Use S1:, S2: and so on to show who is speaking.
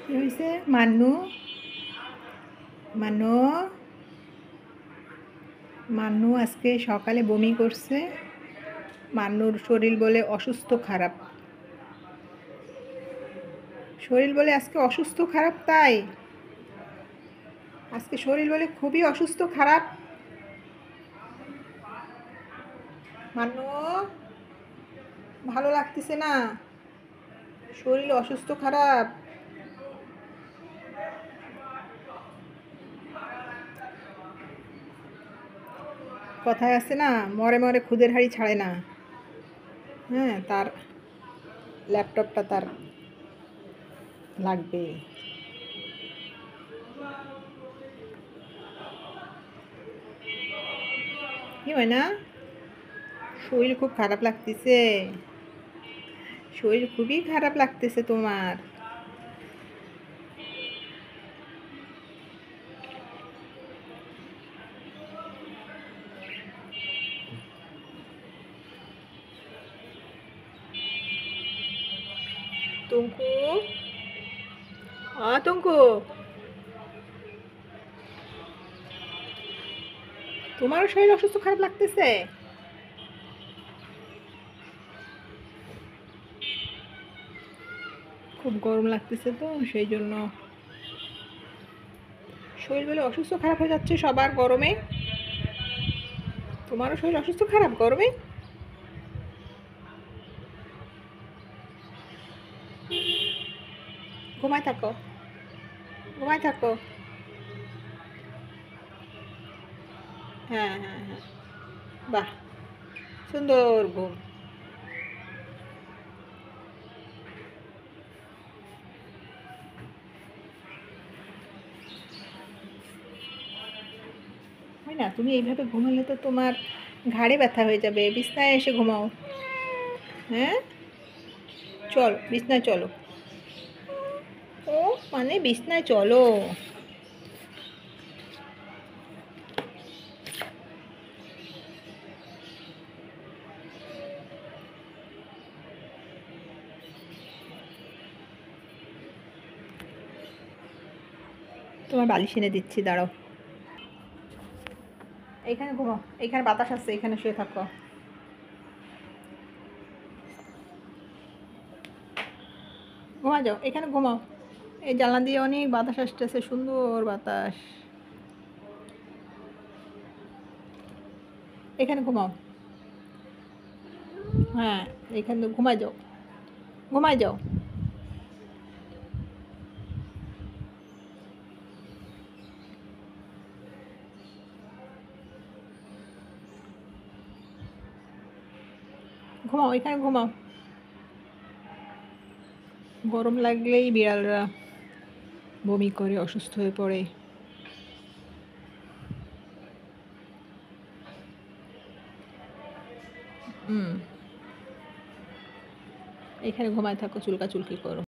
S1: কি হয়েছে? মান্নু, মান্নু, মান্নু আজকে সকালে বমি করছে। মান্নুর শরীর বলে অসুস্থ খারাপ। শরীর বলে আজকে অসুস্থ খারাপ, তাই আজকে শরীর বলে খুবই অসুস্থ খারাপ। মান্নু, ভালো লাগতেছে না, শরীর অসুস্থ খারাপ। কথায় আছে না, মরে মরে খুদের হাড়ি ছাড়ে না। হ্যাঁ, তার ল্যাপটপটা তার লাগবে। কি হয় না? শরীর খুব খারাপ লাগতেছে, শরীর খুবই খারাপ লাগতেছে তোমার। টুঙ্কু, টুঙ্কু, তোমারও শরীর অসুস্থ খারাপ লাগতেছে? খুব গরম লাগতেছে তো সেই জন্য শরীর বলে অসুস্থ খারাপ হয়ে যাচ্ছে সবার গরমে। তোমারও শরীর অসুস্থ খারাপ গরমে? ঘুমায় থাকো, ঘুমায় থাকো। হ্যাঁ হ্যাঁ হ্যাঁ, বাহ, সুন্দর ঘুম। হয় না, তুমি এইভাবে ঘুমালে তো তোমার ঘাড়ে ব্যথা হয়ে যাবে। বিছনায় এসে ঘুমাও। হ্যাঁ, চল বিছনায় চলো। ও মানে বিছনায় চলো। তোমার বালিশ এনে দিচ্ছি, দাঁড়াও। এইখানে ঘুমাও, এইখানে বাতাস আছে, এখানে শুয়ে থাকো। ঘুমা যাও, এখানে ঘুমাও। এই জানলা দিয়ে অনেক বাতাস আসতেছে, সুন্দর বাতাস। এখানে ঘুমাও। হ্যাঁ, এখানে ঘুমায় যাও, ঘুমায় যাও। ঘুমাও, এখানে ঘুমাও। গরম লাগলেই বিড়ালরা বমি করে, অসুস্থ হয়ে পড়ে। এখানে ঘুমায় থাকো, চুলকাচুলকি করো।